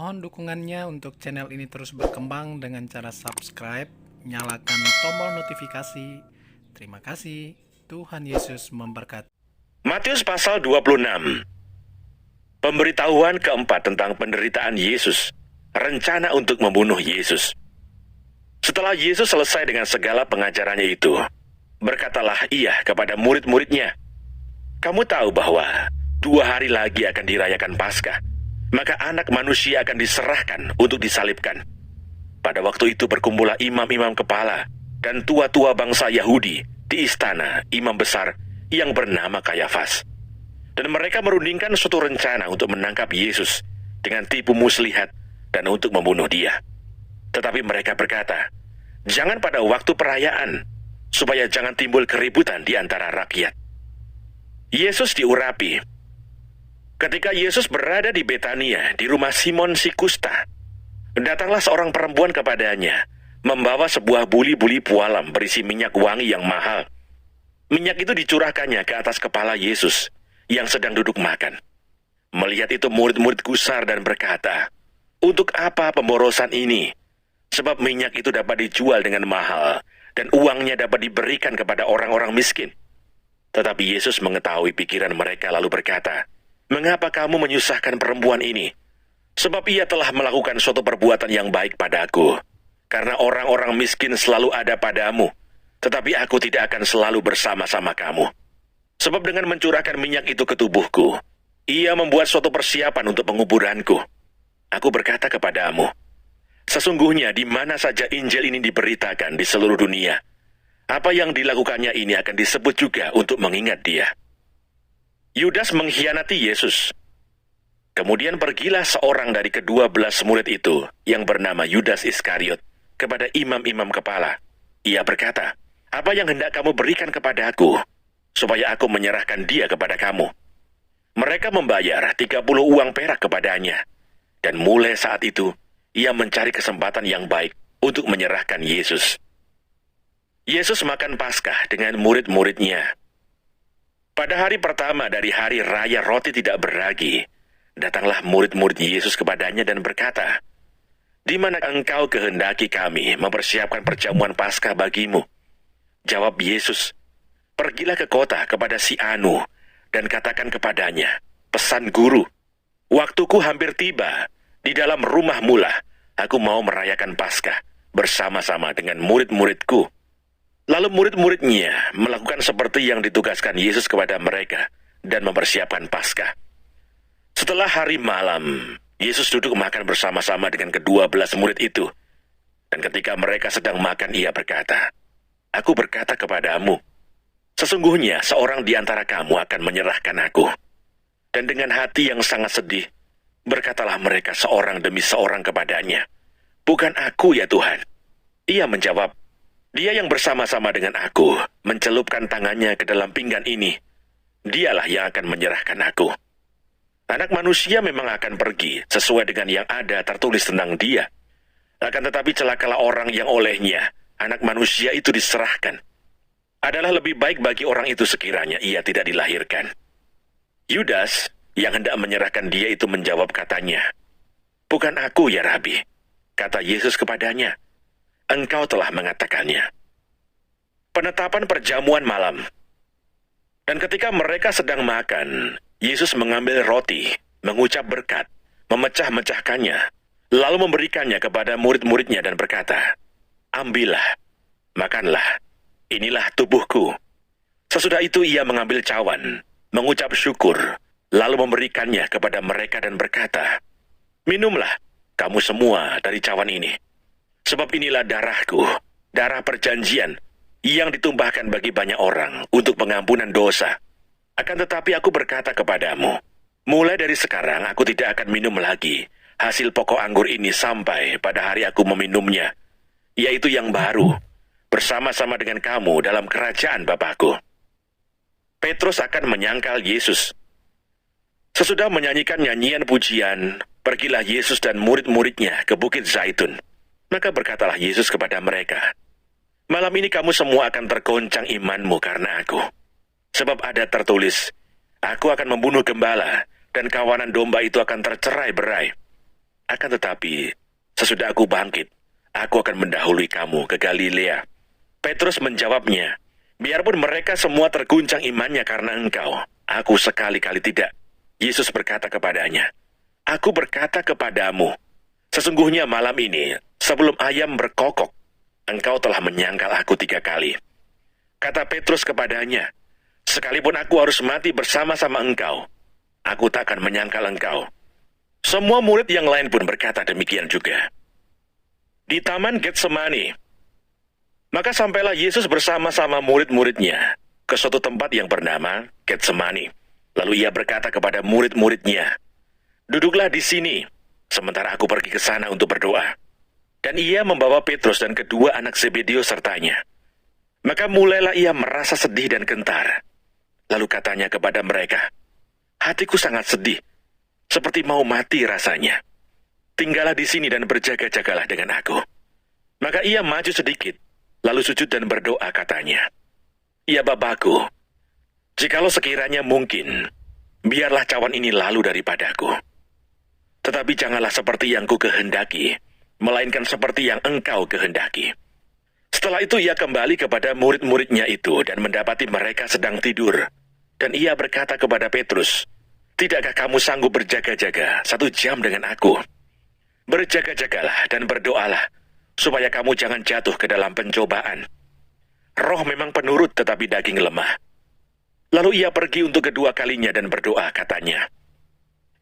Mohon dukungannya untuk channel ini terus berkembang dengan cara subscribe, nyalakan tombol notifikasi. Terima kasih. Tuhan Yesus memberkati. Matius pasal 26. Pemberitahuan keempat tentang penderitaan Yesus. Rencana untuk membunuh Yesus. Setelah Yesus selesai dengan segala pengajarannya itu, berkatalah ia kepada murid-muridnya, "Kamu tahu bahwa 2 hari lagi akan dirayakan Paskah, maka Anak Manusia akan diserahkan untuk disalibkan. Pada waktu itu berkumpullah imam-imam kepala dan tua-tua bangsa Yahudi di istana imam besar yang bernama Kayafas. Dan mereka merundingkan suatu rencana untuk menangkap Yesus dengan tipu muslihat dan untuk membunuh dia. Tetapi mereka berkata, 'Jangan pada waktu perayaan, supaya jangan timbul keributan di antara rakyat.' Yesus diurapi. Ketika Yesus berada di Betania, di rumah Simon si Kusta, datanglah seorang perempuan kepadanya, membawa sebuah buli-buli pualam berisi minyak wangi yang mahal. Minyak itu dicurahkannya ke atas kepala Yesus, yang sedang duduk makan. Melihat itu murid-murid gusar dan berkata, 'Untuk apa pemborosan ini? Sebab minyak itu dapat dijual dengan mahal, dan uangnya dapat diberikan kepada orang-orang miskin.' Tetapi Yesus mengetahui pikiran mereka lalu berkata, 'Mengapa kamu menyusahkan perempuan ini? Sebab ia telah melakukan suatu perbuatan yang baik padaku. Karena orang-orang miskin selalu ada padamu, tetapi aku tidak akan selalu bersama-sama kamu. Sebab dengan mencurahkan minyak itu ke tubuhku, ia membuat suatu persiapan untuk penguburanku. Aku berkata kepadamu, sesungguhnya di mana saja Injil ini diberitakan di seluruh dunia, apa yang dilakukannya ini akan disebut juga untuk mengingat dia.' Yudas mengkhianati Yesus. Kemudian pergilah seorang dari ke-12 murid itu, yang bernama Yudas Iskariot, kepada imam-imam kepala. Ia berkata, 'Apa yang hendak kamu berikan kepada aku, supaya aku menyerahkan dia kepada kamu?' Mereka membayar 30 uang perak kepadanya. Dan mulai saat itu, ia mencari kesempatan yang baik untuk menyerahkan Yesus. Yesus makan Paskah dengan murid-muridnya. Pada hari pertama dari hari raya roti tidak beragi, datanglah murid-murid Yesus kepadanya dan berkata, 'Di mana engkau kehendaki kami mempersiapkan perjamuan Paskah bagimu?' Jawab Yesus, 'Pergilah ke kota kepada si Anu, dan katakan kepadanya, pesan guru, waktuku hampir tiba, di dalam rumah mula, aku mau merayakan Paskah bersama-sama dengan murid-muridku.' Lalu murid-muridnya melakukan seperti yang ditugaskan Yesus kepada mereka dan mempersiapkan Paskah. Setelah hari malam, Yesus duduk makan bersama-sama dengan ke-12 murid itu. Dan ketika mereka sedang makan, ia berkata, 'Aku berkata kepadamu, sesungguhnya seorang di antara kamu akan menyerahkan aku.' Dan dengan hati yang sangat sedih, berkatalah mereka seorang demi seorang kepadanya, 'Bukan aku ya Tuhan.' Ia menjawab, 'Dia yang bersama-sama dengan aku mencelupkan tangannya ke dalam pinggan ini, dialah yang akan menyerahkan aku. Anak Manusia memang akan pergi sesuai dengan yang ada tertulis tentang dia. Akan tetapi celakalah orang yang olehnya Anak Manusia itu diserahkan. Adalah lebih baik bagi orang itu sekiranya ia tidak dilahirkan.' Yudas yang hendak menyerahkan dia itu menjawab katanya, 'Bukan aku ya Rabi.' Kata Yesus kepadanya, 'Engkau telah mengatakannya.' Penetapan perjamuan malam. Dan ketika mereka sedang makan, Yesus mengambil roti, mengucap berkat, memecah-mecahkannya, lalu memberikannya kepada murid-muridnya dan berkata, 'Ambillah, makanlah, inilah tubuhku.' Sesudah itu ia mengambil cawan, mengucap syukur, lalu memberikannya kepada mereka dan berkata, 'Minumlah kamu semua dari cawan ini. Sebab inilah darahku, darah perjanjian, yang ditumpahkan bagi banyak orang untuk pengampunan dosa. Akan tetapi aku berkata kepadamu, mulai dari sekarang aku tidak akan minum lagi hasil pokok anggur ini sampai pada hari aku meminumnya, yaitu yang baru, bersama-sama dengan kamu dalam kerajaan Bapakku.' Petrus akan menyangkal Yesus. Sesudah menyanyikan nyanyian pujian, pergilah Yesus dan murid-muridnya ke Bukit Zaitun. Maka berkatalah Yesus kepada mereka, 'Malam ini kamu semua akan tergoncang imanmu karena aku. Sebab ada tertulis, aku akan membunuh gembala, dan kawanan domba itu akan tercerai-berai. Akan tetapi, sesudah aku bangkit, aku akan mendahului kamu ke Galilea." Petrus menjawabnya, "Biarpun mereka semua terguncang imannya karena engkau, aku sekali-kali tidak." Yesus berkata kepadanya, "Aku berkata kepadamu, sesungguhnya malam ini, sebelum ayam berkokok, engkau telah menyangkal aku 3 kali." Kata Petrus kepadanya, "Sekalipun aku harus mati bersama-sama engkau, aku tak akan menyangkal engkau." Semua murid yang lain pun berkata demikian juga. Di Taman Getsemani, maka sampailah Yesus bersama-sama murid-muridnya ke suatu tempat yang bernama Getsemani. Lalu ia berkata kepada murid-muridnya, "Duduklah di sini, sementara aku pergi ke sana untuk berdoa." Dan ia membawa Petrus dan kedua anak Zebedeus sertanya. Maka mulailah ia merasa sedih dan gentar. Lalu katanya kepada mereka, "Hatiku sangat sedih, seperti mau mati rasanya. Tinggallah di sini dan berjaga-jagalah dengan aku." Maka ia maju sedikit, lalu sujud dan berdoa katanya, "Ya Bapakku, jikalau sekiranya mungkin, biarlah cawan ini lalu daripadaku. Tetapi janganlah seperti yang ku kehendaki, melainkan seperti yang engkau kehendaki." Setelah itu ia kembali kepada murid-muridnya itu dan mendapati mereka sedang tidur. Dan ia berkata kepada Petrus, "Tidakkah kamu sanggup berjaga-jaga 1 jam dengan aku? Berjaga-jagalah dan berdoalah, supaya kamu jangan jatuh ke dalam pencobaan. Roh memang penurut tetapi daging lemah." Lalu ia pergi untuk kedua kalinya dan berdoa katanya,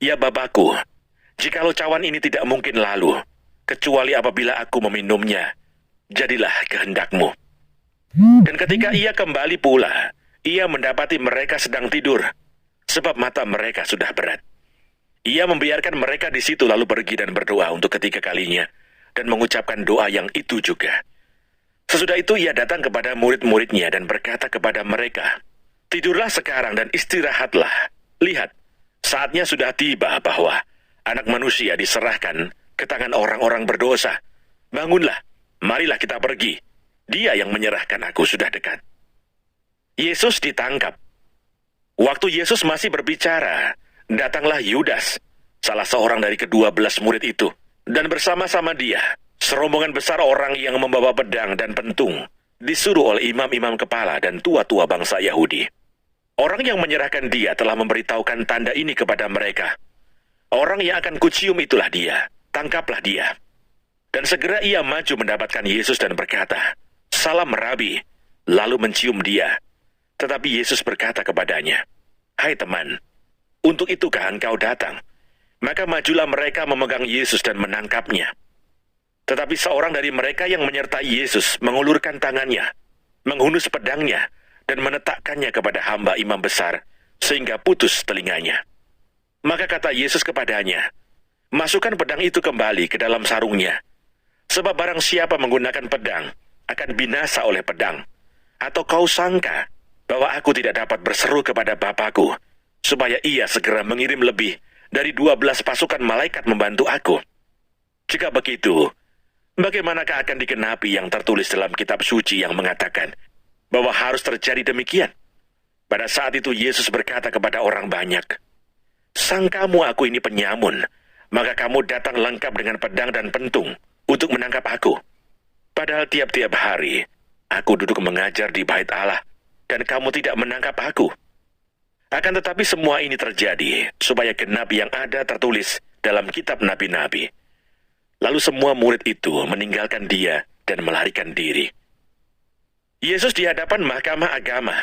"Ya Bapakku, jikalau cawan ini tidak mungkin lalu, kecuali apabila aku meminumnya, jadilah kehendak-Mu." Dan ketika ia kembali pula, ia mendapati mereka sedang tidur, sebab mata mereka sudah berat. Ia membiarkan mereka di situ lalu pergi dan berdoa untuk ketiga kalinya, dan mengucapkan doa yang itu juga. Sesudah itu ia datang kepada murid-muridnya dan berkata kepada mereka, "Tidurlah sekarang dan istirahatlah. Lihat, saatnya sudah tiba bahwa Anak Manusia diserahkan ke tangan orang-orang berdosa. Bangunlah, marilah kita pergi. Dia yang menyerahkan aku sudah dekat." Yesus ditangkap. Waktu Yesus masih berbicara, datanglah Yudas, salah seorang dari ke-12 murid itu, dan bersama-sama dia, serombongan besar orang yang membawa pedang dan pentung, disuruh oleh imam-imam kepala dan tua-tua bangsa Yahudi. Orang yang menyerahkan dia telah memberitahukan tanda ini kepada mereka. "Orang yang akan kucium itulah dia, tangkaplah dia." Dan segera ia maju mendapatkan Yesus dan berkata, "Salam Rabi," lalu mencium dia. Tetapi Yesus berkata kepadanya, "Hai teman, untuk itukah engkau datang?" Maka majulah mereka memegang Yesus dan menangkapnya. Tetapi seorang dari mereka yang menyertai Yesus mengulurkan tangannya, menghunus pedangnya, dan menetakkannya kepada hamba imam besar, sehingga putus telinganya. Maka kata Yesus kepadanya, "Masukkan pedang itu kembali ke dalam sarungnya, sebab barang siapa menggunakan pedang akan binasa oleh pedang. Atau kau sangka bahwa aku tidak dapat berseru kepada Bapakku, supaya ia segera mengirim lebih dari 12 pasukan malaikat membantu aku? Jika begitu, bagaimanakah akan digenapi yang tertulis dalam kitab suci yang mengatakan bahwa harus terjadi demikian?" Pada saat itu Yesus berkata kepada orang banyak, "Sangkamu aku ini penyamun, maka kamu datang lengkap dengan pedang dan pentung untuk menangkap aku. Padahal tiap-tiap hari aku duduk mengajar di bait Allah, dan kamu tidak menangkap aku. Akan tetapi semua ini terjadi supaya genap yang ada tertulis dalam kitab nabi-nabi." Lalu semua murid itu meninggalkan dia dan melarikan diri. Yesus di hadapan mahkamah agama.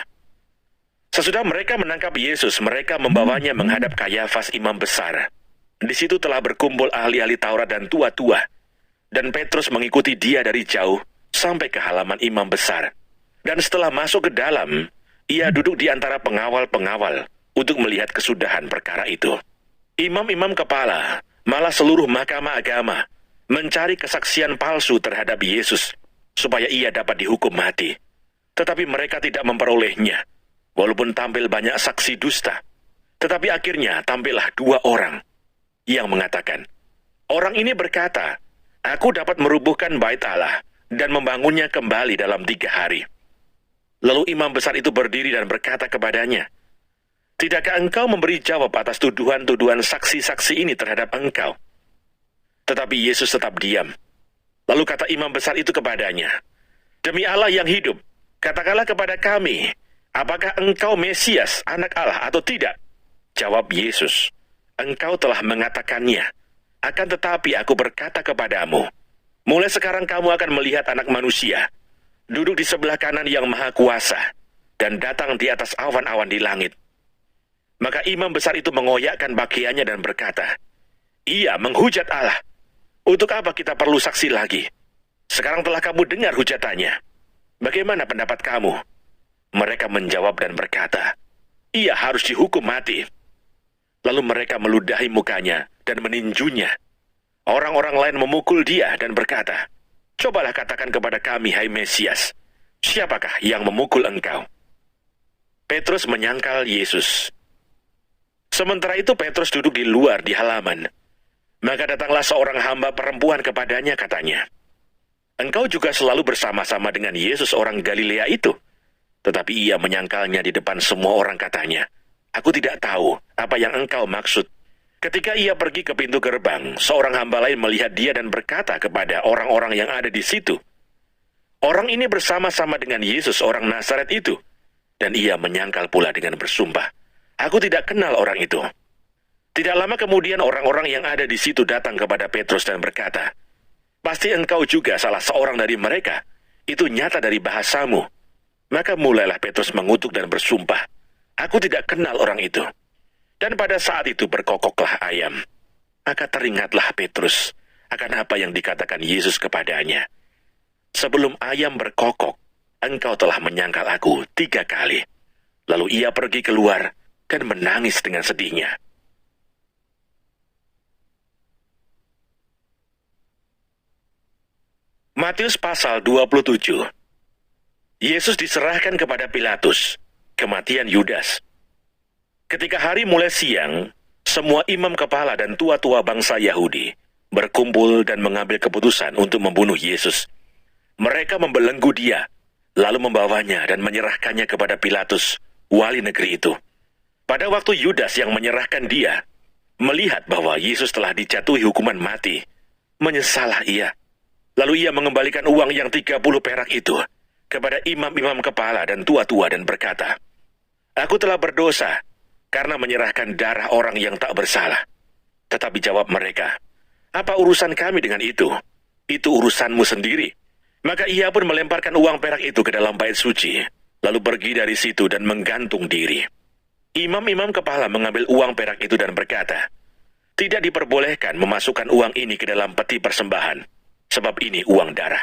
Sesudah mereka menangkap Yesus, mereka membawanya menghadap Kayafas imam besar. Di situ telah berkumpul ahli-ahli Taurat dan tua-tua, dan Petrus mengikuti dia dari jauh sampai ke halaman imam besar. Dan setelah masuk ke dalam, ia duduk di antara pengawal-pengawal untuk melihat kesudahan perkara itu. Imam-imam kepala, malah seluruh mahkamah agama, mencari kesaksian palsu terhadap Yesus, supaya ia dapat dihukum mati. Tetapi mereka tidak memperolehnya, walaupun tampil banyak saksi dusta. Tetapi akhirnya tampillah 2 orang yang mengatakan, "Orang ini berkata, aku dapat merubuhkan bait Allah dan membangunnya kembali dalam 3 hari. Lalu imam besar itu berdiri dan berkata kepadanya, "Tidakkah engkau memberi jawab atas tuduhan-tuduhan saksi-saksi ini terhadap engkau?" Tetapi Yesus tetap diam. Lalu kata imam besar itu kepadanya, "Demi Allah yang hidup, katakanlah kepada kami, apakah engkau Mesias, anak Allah atau tidak?" Jawab Yesus, "Engkau telah mengatakannya. Akan tetapi aku berkata kepadamu, mulai sekarang kamu akan melihat Anak Manusia duduk di sebelah kanan Yang Maha Kuasa dan datang di atas awan-awan di langit." Maka imam besar itu mengoyakkan pakaiannya dan berkata, "Ia menghujat Allah. Untuk apa kita perlu saksi lagi? Sekarang telah kamu dengar hujatannya. Bagaimana pendapat kamu?" Mereka menjawab dan berkata, "Ia harus dihukum mati." Lalu mereka meludahi mukanya dan meninjunya. Orang-orang lain memukul dia dan berkata, "Cobalah katakan kepada kami, hai Mesias, siapakah yang memukul engkau?" Petrus menyangkal Yesus. Sementara itu Petrus duduk di luar di halaman. Maka datanglah seorang hamba perempuan kepadanya, katanya, "Engkau juga selalu bersama-sama dengan Yesus orang Galilea itu." Tetapi ia menyangkalnya di depan semua orang, katanya, "Aku tidak tahu apa yang engkau maksud." Ketika ia pergi ke pintu gerbang, seorang hamba lain melihat dia dan berkata kepada orang-orang yang ada di situ, "Orang ini bersama-sama dengan Yesus orang Nazaret itu." Dan ia menyangkal pula dengan bersumpah, "Aku tidak kenal orang itu." Tidak lama kemudian orang-orang yang ada di situ datang kepada Petrus dan berkata, "Pasti engkau juga salah seorang dari mereka. Itu nyata dari bahasamu." Maka mulailah Petrus mengutuk dan bersumpah, "Aku tidak kenal orang itu." Dan pada saat itu berkokoklah ayam. Maka teringatlah Petrus akan apa yang dikatakan Yesus kepadanya, "Sebelum ayam berkokok, engkau telah menyangkal aku 3 kali." Lalu ia pergi keluar dan menangis dengan sedihnya. Matius pasal 27. Yesus diserahkan kepada Pilatus. Kematian Yudas. Ketika hari mulai siang, semua imam kepala dan tua-tua bangsa Yahudi berkumpul dan mengambil keputusan untuk membunuh Yesus. Mereka membelenggu dia, lalu membawanya dan menyerahkannya kepada Pilatus, wali negeri itu. Pada waktu Yudas yang menyerahkan dia, melihat bahwa Yesus telah dijatuhi hukuman mati, menyesallah ia. Lalu ia mengembalikan uang yang 30 perak itu kepada imam-imam kepala dan tua-tua dan berkata, "Aku telah berdosa karena menyerahkan darah orang yang tak bersalah." Tetapi jawab mereka, "Apa urusan kami dengan itu? Itu urusanmu sendiri." Maka ia pun melemparkan uang perak itu ke dalam bait suci, lalu pergi dari situ dan menggantung diri. Imam-imam kepala mengambil uang perak itu dan berkata, "Tidak diperbolehkan memasukkan uang ini ke dalam peti persembahan, sebab ini uang darah."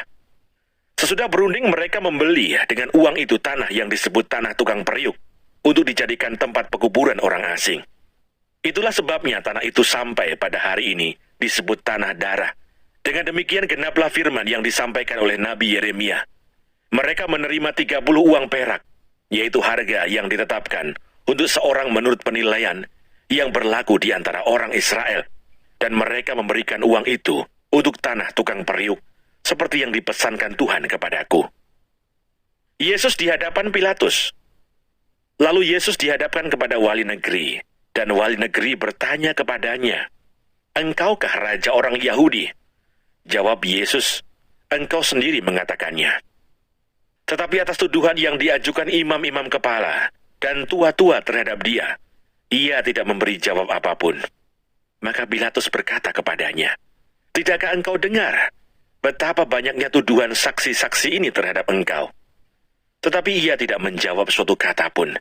Sesudah berunding mereka membeli dengan uang itu tanah yang disebut tanah tukang periuk, untuk dijadikan tempat pekuburan orang asing. Itulah sebabnya tanah itu sampai pada hari ini disebut tanah darah. Dengan demikian genaplah firman yang disampaikan oleh Nabi Yeremia. Mereka menerima 30 uang perak, yaitu harga yang ditetapkan untuk seorang menurut penilaian yang berlaku di antara orang Israel. Dan mereka memberikan uang itu untuk tanah tukang periuk, seperti yang dipesankan Tuhan kepadaku. Yesus di hadapan Pilatus. Lalu Yesus dihadapkan kepada wali negeri, dan wali negeri bertanya kepadanya, "Engkaukah raja orang Yahudi?" Jawab Yesus, "Engkau sendiri mengatakannya." Tetapi atas tuduhan yang diajukan imam-imam kepala dan tua-tua terhadap dia, ia tidak memberi jawab apapun. Maka Pilatus berkata kepadanya, "Tidakkah engkau dengar betapa banyaknya tuduhan saksi-saksi ini terhadap engkau?" Tetapi ia tidak menjawab suatu kata pun,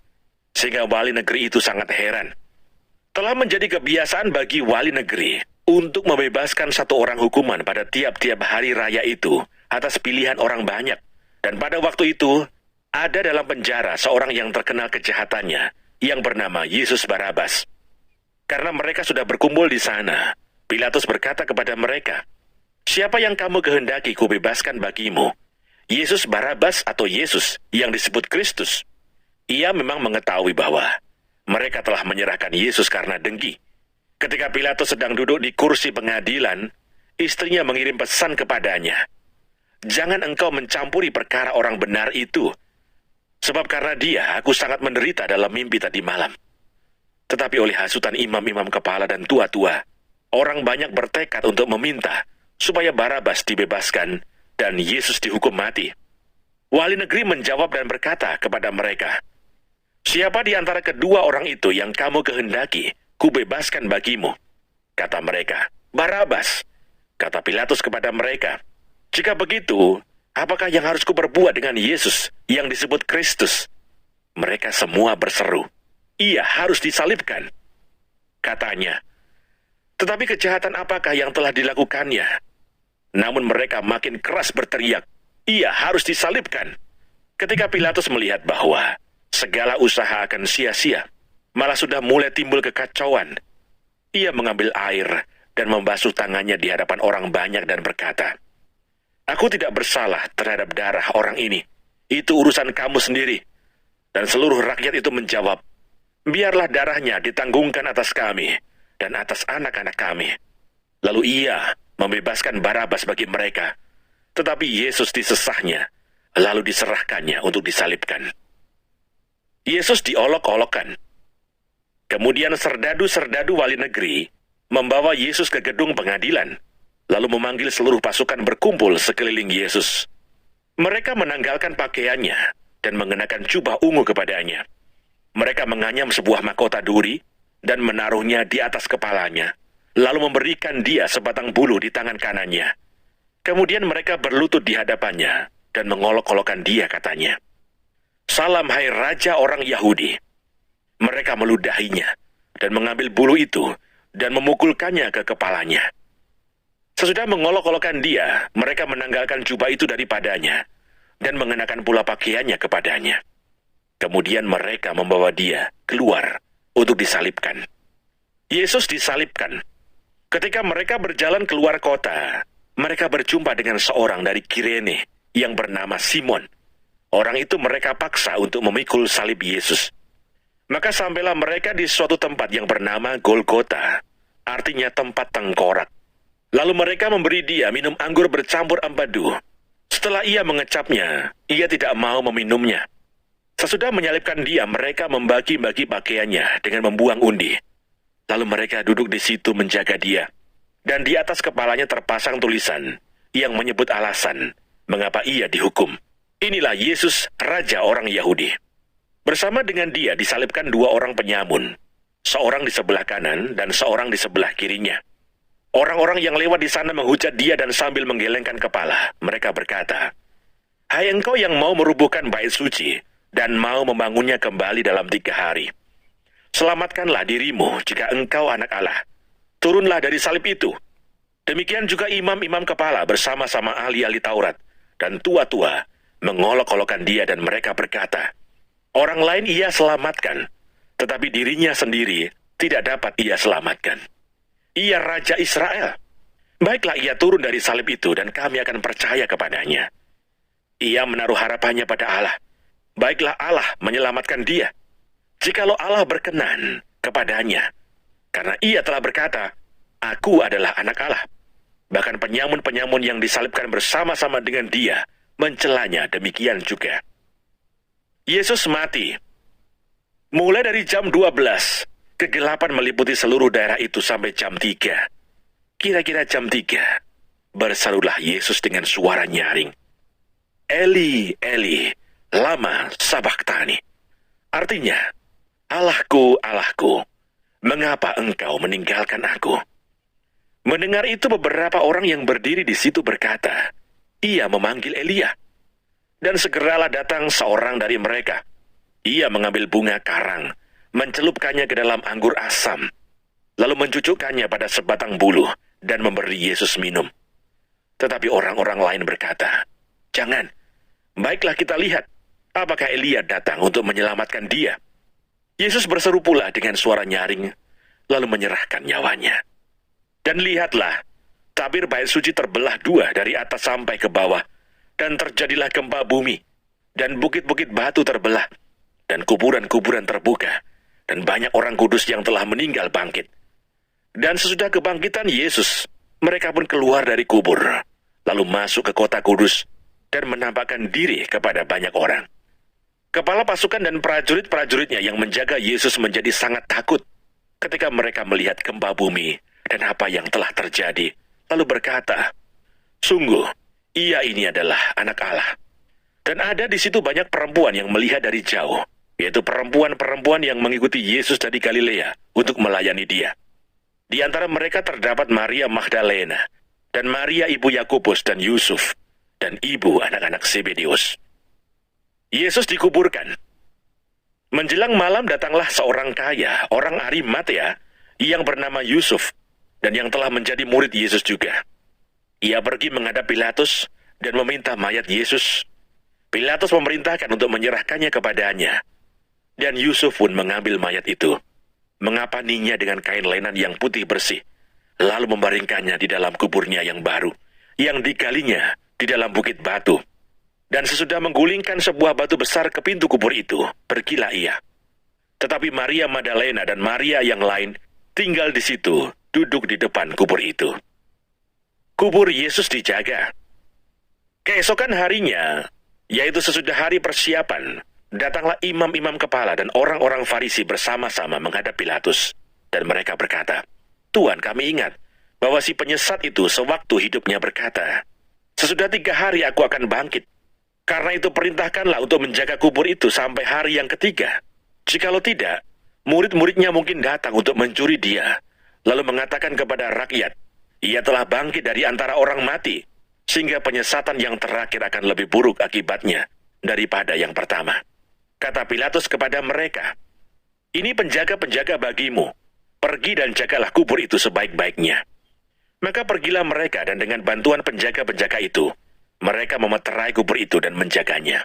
sehingga wali negeri itu sangat heran. Telah menjadi kebiasaan bagi wali negeri untuk membebaskan satu orang hukuman pada tiap-tiap hari raya itu atas pilihan orang banyak. Dan pada waktu itu, ada dalam penjara seorang yang terkenal kejahatannya, yang bernama Yesus Barabas. Karena mereka sudah berkumpul di sana, Pilatus berkata kepada mereka, "Siapa yang kamu kehendaki kubebaskan bagimu? Yesus Barabas atau Yesus yang disebut Kristus?" Ia memang mengetahui bahwa mereka telah menyerahkan Yesus karena dengki. Ketika Pilatus sedang duduk di kursi pengadilan, istrinya mengirim pesan kepadanya, "Jangan engkau mencampuri perkara orang benar itu, sebab karena dia aku sangat menderita dalam mimpi tadi malam." Tetapi oleh hasutan imam-imam kepala dan tua-tua, orang banyak bertekad untuk meminta supaya Barabas dibebaskan dan Yesus dihukum mati. Wali negeri menjawab dan berkata kepada mereka, "Siapa di antara kedua orang itu yang kamu kehendaki, kubebaskan bagimu?" Kata mereka, "Barabas." Kata Pilatus kepada mereka, "Jika begitu, apakah yang harus kuperbuat dengan Yesus yang disebut Kristus?" Mereka semua berseru, "Ia harus disalibkan." Katanya, "Tetapi kejahatan apakah yang telah dilakukannya?" Namun mereka makin keras berteriak, "Ia harus disalibkan." Ketika Pilatus melihat bahwa segala usaha akan sia-sia, malah sudah mulai timbul kekacauan, ia mengambil air dan membasuh tangannya di hadapan orang banyak dan berkata, "Aku tidak bersalah terhadap darah orang ini. Itu urusan kamu sendiri." Dan seluruh rakyat itu menjawab, "Biarlah darahnya ditanggungkan atas kami dan atas anak-anak kami." Lalu ia membebaskan Barabas bagi mereka, tetapi Yesus disesahnya, lalu diserahkannya untuk disalibkan. Yesus diolok-olokkan. Kemudian serdadu-serdadu wali negeri membawa Yesus ke gedung pengadilan, lalu memanggil seluruh pasukan berkumpul sekeliling Yesus. Mereka menanggalkan pakaiannya dan mengenakan jubah ungu kepadanya. Mereka menganyam sebuah mahkota duri dan menaruhnya di atas kepalanya, lalu memberikan dia sebatang bulu di tangan kanannya. Kemudian mereka berlutut di hadapannya dan mengolok-olokkan dia, katanya, "Salam, hai Raja orang Yahudi." Mereka meludahinya dan mengambil bulu itu dan memukulkannya ke kepalanya. Sesudah mengolok-olokkan dia, mereka menanggalkan jubah itu daripadanya dan mengenakan pula pakaiannya kepadanya. Kemudian mereka membawa dia keluar untuk disalibkan. Yesus disalibkan. Ketika mereka berjalan keluar kota, mereka berjumpa dengan seorang dari Kirene yang bernama Simon. Orang itu mereka paksa untuk memikul salib Yesus. Maka sampailah mereka di suatu tempat yang bernama Golgota, artinya tempat tengkorak. Lalu mereka memberi dia minum anggur bercampur empedu. Setelah ia mengecapnya, ia tidak mau meminumnya. Sesudah menyalibkan dia, mereka membagi-bagi pakaiannya dengan membuang undi. Lalu mereka duduk di situ menjaga dia. Dan di atas kepalanya terpasang tulisan yang menyebut alasan mengapa ia dihukum. Inilah Yesus, Raja orang Yahudi. Bersama dengan dia disalibkan dua orang penyamun, seorang di sebelah kanan dan seorang di sebelah kirinya. Orang-orang yang lewat di sana menghujat dia dan sambil menggelengkan kepala, mereka berkata, "Hai engkau yang mau merubuhkan bait suci dan mau membangunnya kembali dalam 3 hari. Selamatkanlah dirimu jika engkau anak Allah. Turunlah dari salib itu." Demikian juga imam-imam kepala bersama-sama ahli-ahli Taurat dan tua-tua mengolok-olokkan dia dan mereka berkata, "Orang lain ia selamatkan, tetapi dirinya sendiri tidak dapat ia selamatkan. Ia Raja Israel. Baiklah ia turun dari salib itu dan kami akan percaya kepadanya. Ia menaruh harapannya pada Allah. Baiklah Allah menyelamatkan dia, jikalau Allah berkenan kepadanya. Karena ia telah berkata, 'Aku adalah anak Allah.'" Bahkan penyamun-penyamun yang disalibkan bersama-sama dengan dia mencelanya demikian juga. Yesus mati. Mulai dari jam 12, kegelapan meliputi seluruh daerah itu sampai jam 3. Kira-kira jam 3, berserulah Yesus dengan suara nyaring, "Eli, Eli, lama sabachthani." Artinya, "Allahku, Allahku, mengapa engkau meninggalkan aku?" Mendengar itu beberapa orang yang berdiri di situ berkata, "Ia memanggil Elia." Dan segeralah datang seorang dari mereka. Ia mengambil bunga karang, mencelupkannya ke dalam anggur asam, lalu mencucukkannya pada sebatang bulu dan memberi Yesus minum. Tetapi orang-orang lain berkata, "Jangan, baiklah kita lihat, apakah Elia datang untuk menyelamatkan dia." Yesus berseru pula dengan suara nyaring, lalu menyerahkan nyawanya. Dan lihatlah, tabir bait suci terbelah 2 dari atas sampai ke bawah, dan terjadilah gempa bumi, dan bukit-bukit batu terbelah, dan kuburan-kuburan terbuka, dan banyak orang kudus yang telah meninggal bangkit. Dan sesudah kebangkitan Yesus, mereka pun keluar dari kubur, lalu masuk ke kota kudus, dan menampakkan diri kepada banyak orang. Kepala pasukan dan prajurit-prajuritnya yang menjaga Yesus menjadi sangat takut ketika mereka melihat gempa bumi dan apa yang telah terjadi, lalu berkata, Sungguh, ia ini adalah anak Allah. Dan ada di situ banyak perempuan yang melihat dari jauh, yaitu perempuan-perempuan yang mengikuti Yesus dari Galilea untuk melayani dia. Di antara mereka terdapat Maria Magdalena, dan Maria ibu Yakobus dan Yusuf, dan ibu anak-anak Zebedeus. Yesus dikuburkan. Menjelang malam datanglah seorang kaya, orang Arimatea, yang bernama Yusuf, dan yang telah menjadi murid Yesus juga. Ia pergi menghadap Pilatus dan meminta mayat Yesus. Pilatus memerintahkan untuk menyerahkannya kepadanya. Dan Yusuf pun mengambil mayat itu, mengapaninya dengan kain lenan yang putih bersih, lalu membaringkannya di dalam kuburnya yang baru, yang digalinya di dalam bukit batu. Dan sesudah menggulingkan sebuah batu besar ke pintu kubur itu, pergilah ia. Tetapi Maria Magdalena dan Maria yang lain tinggal di situ, duduk di depan kubur itu. Kubur Yesus dijaga. Keesokan harinya, yaitu sesudah hari persiapan, datanglah imam-imam kepala dan orang-orang Farisi bersama-sama menghadap Pilatus. Dan mereka berkata, "Tuan, kami ingat bahwa si penyesat itu sewaktu hidupnya berkata, 'Sesudah 3 hari aku akan bangkit.' Karena itu perintahkanlah untuk menjaga kubur itu sampai hari yang ketiga. Jikalau tidak, murid-muridnya mungkin datang untuk mencuri dia, lalu mengatakan kepada rakyat, 'Ia telah bangkit dari antara orang mati,' sehingga penyesatan yang terakhir akan lebih buruk akibatnya daripada yang pertama." Kata Pilatus kepada mereka, "Ini penjaga-penjaga bagimu. Pergi dan jagalah kubur itu sebaik-baiknya." Maka pergilah mereka, dan dengan bantuan penjaga-penjaga itu, mereka memeterai kubur itu dan menjaganya.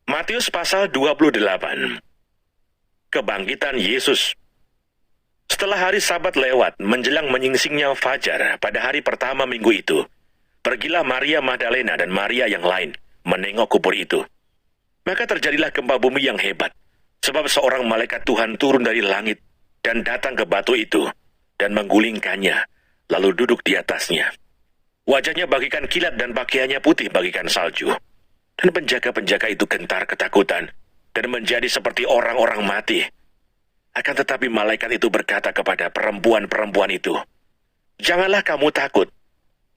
Matius pasal 28. Kebangkitan Yesus. Setelah hari Sabat lewat, menjelang menyingsingnya fajar pada hari pertama minggu itu, pergilah Maria Magdalena dan Maria yang lain menengok kubur itu. Maka terjadilah gempa bumi yang hebat, sebab seorang malaikat Tuhan turun dari langit dan datang ke batu itu, dan menggulingkannya, lalu duduk di atasnya. Wajahnya bagikan kilat dan pakaiannya putih bagikan salju. Dan penjaga-penjaga itu gentar ketakutan, dan menjadi seperti orang-orang mati. Akan tetapi malaikat itu berkata kepada perempuan-perempuan itu, "Janganlah kamu takut,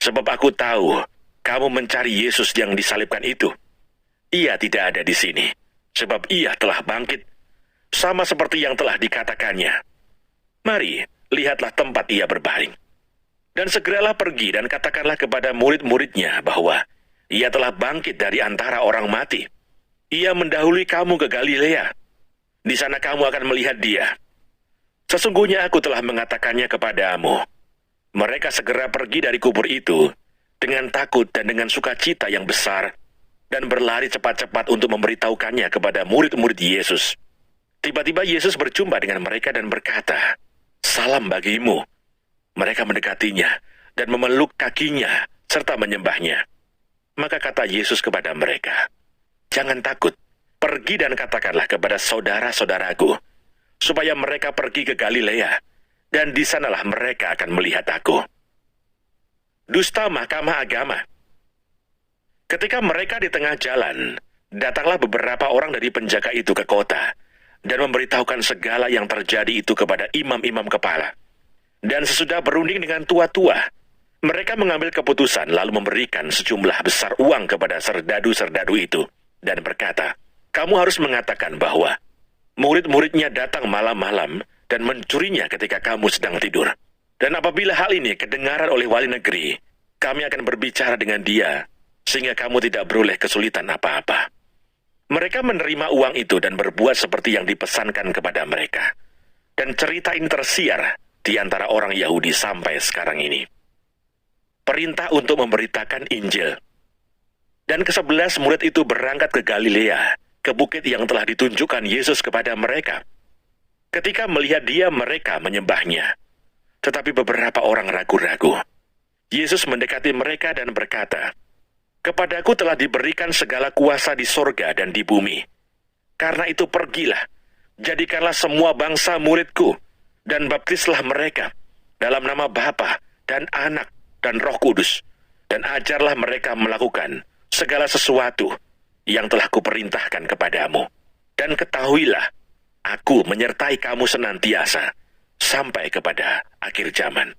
sebab aku tahu kamu mencari Yesus yang disalibkan itu. Ia tidak ada di sini, sebab ia telah bangkit, sama seperti yang telah dikatakannya. Mari, lihatlah tempat ia berbaring. Dan segeralah pergi dan katakanlah kepada murid-muridnya bahwa ia telah bangkit dari antara orang mati. Ia mendahului kamu ke Galilea. Di sana kamu akan melihat dia. Sesungguhnya aku telah mengatakannya kepadamu." Mereka segera pergi dari kubur itu dengan takut dan dengan sukacita yang besar, dan berlari cepat-cepat untuk memberitahukannya kepada murid-murid Yesus. Tiba-tiba Yesus berjumpa dengan mereka dan berkata, "Salam bagimu." Mereka mendekatinya dan memeluk kakinya serta menyembahnya. Maka kata Yesus kepada mereka, "Jangan takut, pergi dan katakanlah kepada saudara-saudaraku, supaya mereka pergi ke Galilea, dan di sanalah mereka akan melihat aku." Dusta Mahkamah Agama. Ketika mereka di tengah jalan, datanglah beberapa orang dari penjaga itu ke kota, dan memberitahukan segala yang terjadi itu kepada imam-imam kepala. Dan sesudah berunding dengan tua-tua, mereka mengambil keputusan lalu memberikan sejumlah besar uang kepada serdadu-serdadu itu, dan berkata, "Kamu harus mengatakan bahwa murid-muridnya datang malam-malam dan mencurinya ketika kamu sedang tidur. Dan apabila hal ini kedengaran oleh wali negeri, kami akan berbicara dengan dia, sehingga kamu tidak beroleh kesulitan apa-apa." Mereka menerima uang itu dan berbuat seperti yang dipesankan kepada mereka. Dan cerita ini tersiar di antara orang Yahudi sampai sekarang ini. Perintah untuk memberitakan Injil. Dan ke-11 murid itu berangkat ke Galilea, ke bukit yang telah ditunjukkan Yesus kepada mereka. Ketika melihat dia, mereka menyembahnya. Tetapi beberapa orang ragu-ragu. Yesus mendekati mereka dan berkata, "Kepadaku telah diberikan segala kuasa di sorga dan di bumi. Karena itu pergilah, jadikanlah semua bangsa muridku, dan baptislah mereka dalam nama Bapa dan Anak dan Roh Kudus, dan ajarlah mereka melakukan segala sesuatu yang telah kuperintahkan kepadamu. Dan ketahuilah, aku menyertai kamu senantiasa sampai kepada akhir zaman.